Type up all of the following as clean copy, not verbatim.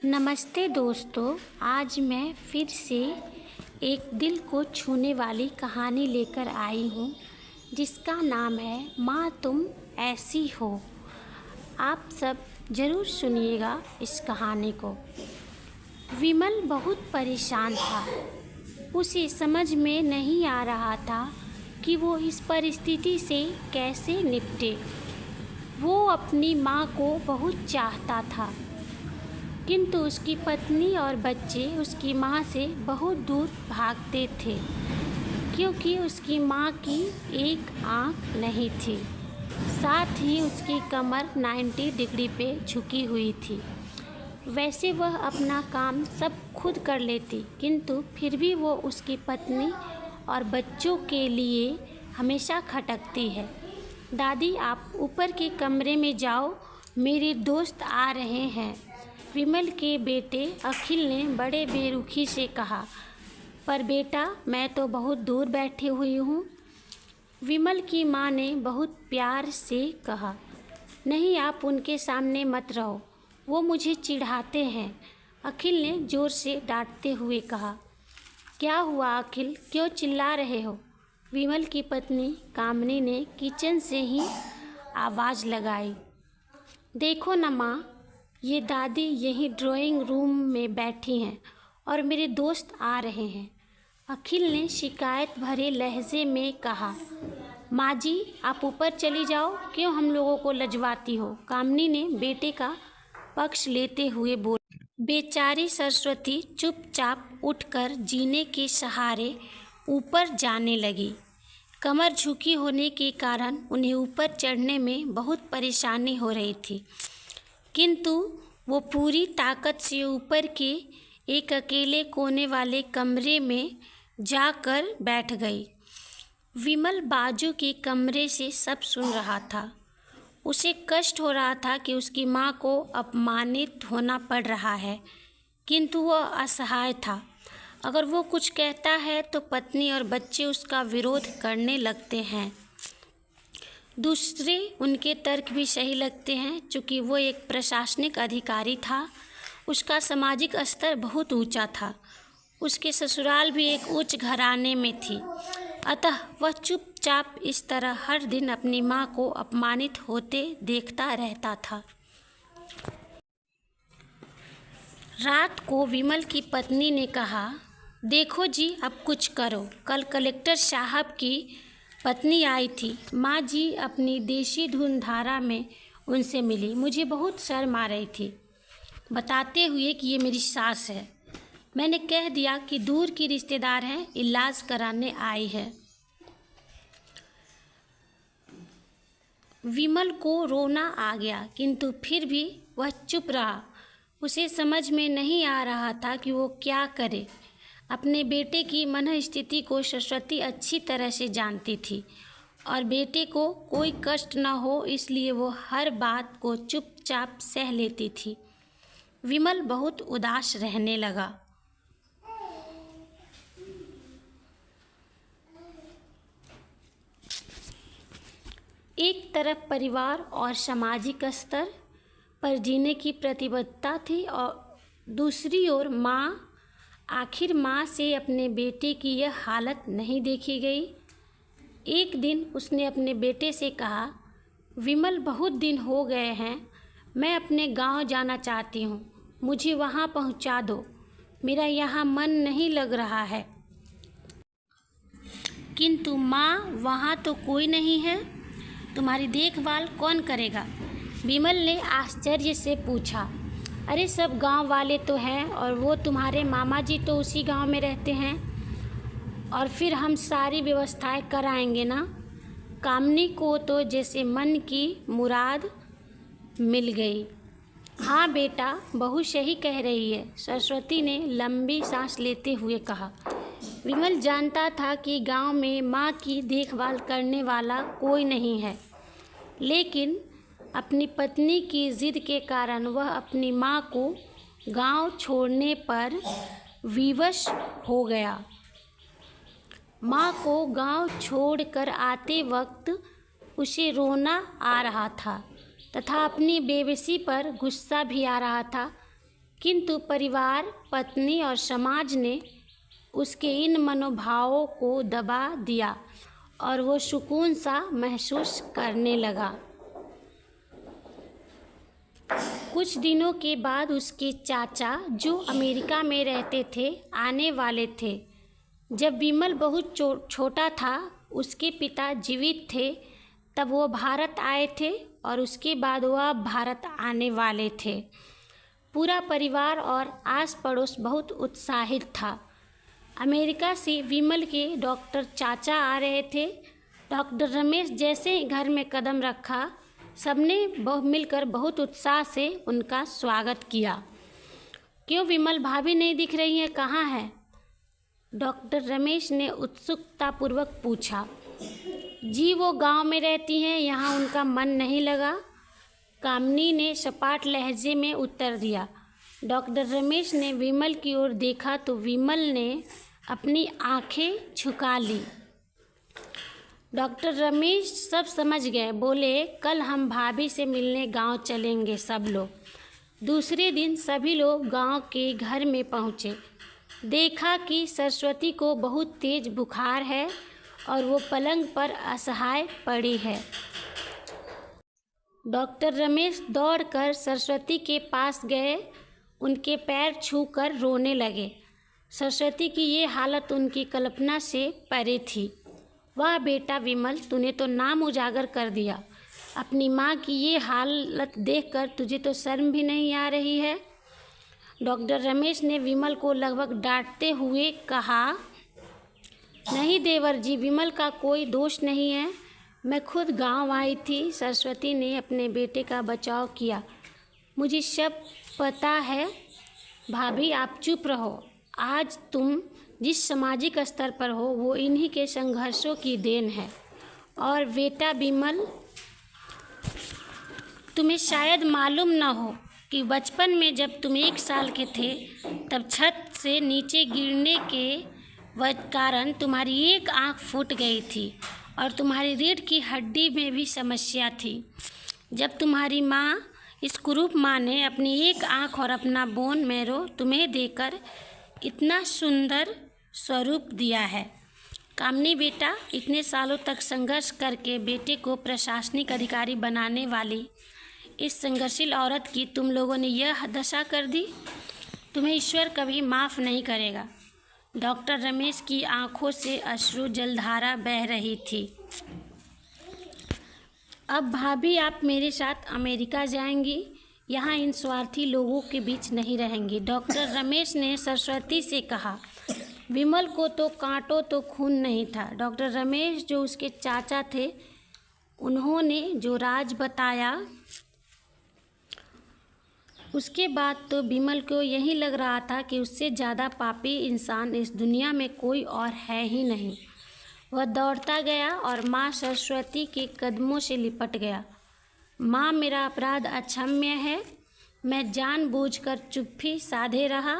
नमस्ते दोस्तों। आज मैं फिर से एक दिल को छूने वाली कहानी लेकर आई हूँ जिसका नाम है माँ तुम ऐसी हो। आप सब ज़रूर सुनिएगा इस कहानी को। विमल बहुत परेशान था। उसे समझ में नहीं आ रहा था कि वो इस परिस्थिति से कैसे निपटे। वो अपनी माँ को बहुत चाहता था, किंतु उसकी पत्नी और बच्चे उसकी माँ से बहुत दूर भागते थे क्योंकि उसकी माँ की एक आँख नहीं थी। साथ ही उसकी कमर 90 डिग्री पे झुकी हुई थी। वैसे वह अपना काम सब खुद कर लेती, किंतु फिर भी वो उसकी पत्नी और बच्चों के लिए हमेशा खटकती है। दादी, आप ऊपर के कमरे में जाओ, मेरे दोस्त आ रहे हैं, विमल के बेटे अखिल ने बड़े बेरुखी से कहा। पर बेटा, मैं तो बहुत दूर बैठी हुई हूँ, विमल की माँ ने बहुत प्यार से कहा। नहीं, आप उनके सामने मत रहो, वो मुझे चिढ़ाते हैं, अखिल ने ज़ोर से डांटते हुए कहा। क्या हुआ अखिल, क्यों चिल्ला रहे हो? विमल की पत्नी कामनी ने किचन से ही आवाज़ लगाई। देखो न माँ, ये दादी यहीं ड्राइंग रूम में बैठी हैं और मेरे दोस्त आ रहे हैं, अखिल ने शिकायत भरे लहजे में कहा। माँ जी, आप ऊपर चली जाओ, क्यों हम लोगों को लजवाती हो? कामनी ने बेटे का पक्ष लेते हुए बोली। बेचारी सरस्वती चुपचाप उठकर जीने के सहारे ऊपर जाने लगी। कमर झुकी होने के कारण उन्हें ऊपर चढ़ने में बहुत परेशानी हो रही थी, किंतु वो पूरी ताकत से ऊपर के एक अकेले कोने वाले कमरे में जाकर बैठ गई। विमल बाजू के कमरे से सब सुन रहा था। उसे कष्ट हो रहा था कि उसकी माँ को अपमानित होना पड़ रहा है, किंतु वह असहाय था। अगर वो कुछ कहता है तो पत्नी और बच्चे उसका विरोध करने लगते हैं। दूसरे उनके तर्क भी सही लगते हैं, चूँकि वो एक प्रशासनिक अधिकारी था। उसका सामाजिक स्तर बहुत ऊंचा था। उसके ससुराल भी एक उच्च घराने में थी। अतः वह चुपचाप इस तरह हर दिन अपनी माँ को अपमानित होते देखता रहता था। रात को विमल की पत्नी ने कहा, देखो जी, अब कुछ करो। कल कलेक्टर साहब की पत्नी आई थी। माँ जी अपनी देशी धुन धारा में उनसे मिली। मुझे बहुत शर्म आ रही थी, बताते हुए कि ये मेरी सास है। मैंने कह दिया कि दूर की रिश्तेदार हैं, इलाज कराने आई है। विमल को रोना आ गया, किंतु फिर भी वह चुप रहा। उसे समझ में नहीं आ रहा था कि वो क्या करे। अपने बेटे की मनःस्थिति को सरस्वती अच्छी तरह से जानती थी और बेटे को कोई कष्ट न हो, इसलिए वो हर बात को चुपचाप सह लेती थी। विमल बहुत उदास रहने लगा। एक तरफ परिवार और सामाजिक स्तर पर जीने की प्रतिबद्धता थी और दूसरी ओर माँ। आखिर माँ से अपने बेटे की यह हालत नहीं देखी गई। एक दिन उसने अपने बेटे से कहा, विमल, बहुत दिन हो गए हैं, मैं अपने गांव जाना चाहती हूँ, मुझे वहाँ पहुँचा दो, मेरा यहाँ मन नहीं लग रहा है। किंतु माँ, वहाँ तो कोई नहीं है, तुम्हारी देखभाल कौन करेगा? विमल ने आश्चर्य से पूछा। अरे, सब गांव वाले तो हैं और वो तुम्हारे मामा जी तो उसी गांव में रहते हैं, और फिर हम सारी व्यवस्थाएं कराएंगे ना। कामनी को तो जैसे मन की मुराद मिल गई। हाँ बेटा, बहू सही कह रही है, सरस्वती ने लंबी सांस लेते हुए कहा। विमल जानता था कि गांव में माँ की देखभाल करने वाला कोई नहीं है, लेकिन अपनी पत्नी की जिद के कारण वह अपनी माँ को गांव छोड़ने पर विवश हो गया। माँ को गांव छोड़कर आते वक्त उसे रोना आ रहा था तथा अपनी बेबसी पर गुस्सा भी आ रहा था। किंतु परिवार, पत्नी और समाज ने उसके इन मनोभावों को दबा दिया और वो सुकून सा महसूस करने लगा। कुछ दिनों के बाद उसके चाचा, जो अमेरिका में रहते थे, आने वाले थे। जब विमल बहुत छोटा था, उसके पिता जीवित थे, तब वो भारत आए थे और उसके बाद वह भारत आने वाले थे। पूरा परिवार और आस पड़ोस बहुत उत्साहित था। अमेरिका से विमल के डॉक्टर चाचा आ रहे थे। डॉक्टर रमेश जैसे ही घर में कदम रखा, सबने मिलकर बहुत उत्साह से उनका स्वागत किया। क्यों विमल भाभी नहीं दिख रही हैं, कहाँ है? डॉक्टर रमेश ने उत्सुकतापूर्वक पूछा। जी वो गांव में रहती हैं, यहाँ उनका मन नहीं लगा, कामिनी ने सपाट लहजे में उत्तर दिया। डॉक्टर रमेश ने विमल की ओर देखा तो विमल ने अपनी आंखें झुका ली। डॉक्टर रमेश सब समझ गए, बोले कल हम भाभी से मिलने गांव चलेंगे सब लोग। दूसरे दिन सभी लोग गांव के घर में पहुँचे। देखा कि सरस्वती को बहुत तेज बुखार है और वो पलंग पर असहाय पड़ी है। डॉक्टर रमेश दौड़कर सरस्वती के पास गए, उनके पैर छूकर रोने लगे। सरस्वती की ये हालत उनकी कल्पना से परे थी। वाह बेटा विमल, तूने तो नाम उजागर कर दिया। अपनी माँ की ये हालत देखकर तुझे तो शर्म भी नहीं आ रही है। डॉक्टर रमेश ने विमल को लगभग डांटते हुए कहा, नहीं देवर जी, विमल का कोई दोष नहीं है, मैं खुद गांव आई थी। सरस्वती ने अपने बेटे का बचाव किया। मुझे सब पता है। भाभी आप चुप रहो। आज तुम जिस सामाजिक स्तर पर हो वो इन्हीं के संघर्षों की देन है। और बेटा विमल, तुम्हें शायद मालूम न हो कि बचपन में जब तुम 1 साल के थे, तब छत से नीचे गिरने के कारण तुम्हारी एक आँख फूट गई थी और तुम्हारी रीढ़ की हड्डी में भी समस्या थी। जब तुम्हारी माँ, इस कुरूप माँ ने अपनी एक आँख और अपना बोन मैरो तुम्हें देकर इतना सुंदर स्वरूप दिया है। कामिनी बेटा, इतने सालों तक संघर्ष करके बेटे को प्रशासनिक अधिकारी बनाने वाली इस संघर्षशील औरत की तुम लोगों ने यह दशा कर दी। तुम्हें ईश्वर कभी माफ़ नहीं करेगा। डॉक्टर रमेश की आंखों से अश्रु जलधारा बह रही थी। अब भाभी आप मेरे साथ अमेरिका जाएंगी, यहाँ इन स्वार्थी लोगों के बीच नहीं रहेंगी। डॉक्टर रमेश ने सरस्वती से कहा। विमल को तो कांटों तो खून नहीं था। डॉक्टर रमेश जो उसके चाचा थे, उन्होंने जो राज बताया, उसके बाद तो विमल को यही लग रहा था कि उससे ज़्यादा पापी इंसान इस दुनिया में कोई और है ही नहीं। वह दौड़ता गया और माँ सरस्वती के कदमों से लिपट गया। माँ, मेरा अपराध अक्षम्य है। मैं जानबूझकर चुप्पी साधे रहा,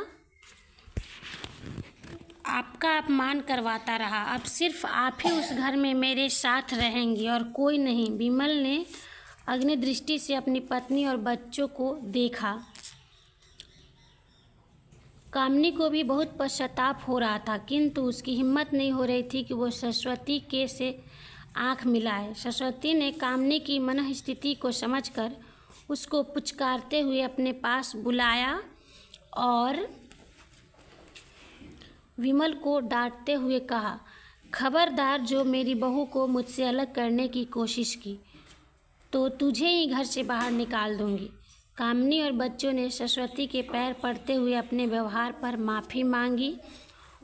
आपका अपमान करवाता रहा। अब सिर्फ आप ही उस घर में मेरे साथ रहेंगी और कोई नहीं। विमल ने अग्नि दृष्टि से अपनी पत्नी और बच्चों को देखा। कामिनी को भी बहुत पश्चाताप हो रहा था, किंतु उसकी हिम्मत नहीं हो रही थी कि वो सरस्वती के से आंख मिलाए। सरस्वती ने कामिनी की मन स्थिति को समझकर उसको पुचकारते हुए अपने पास बुलाया और विमल को डांटते हुए कहा, खबरदार, जो मेरी बहू को मुझसे अलग करने की कोशिश की तो तुझे ही घर से बाहर निकाल दूंगी। कामिनी और बच्चों ने सरस्वती के पैर पड़ते हुए अपने व्यवहार पर माफ़ी मांगी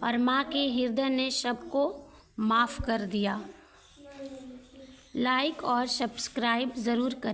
और माँ के हृदय ने सबको माफ़ कर दिया। लाइक और सब्सक्राइब ज़रूर करें।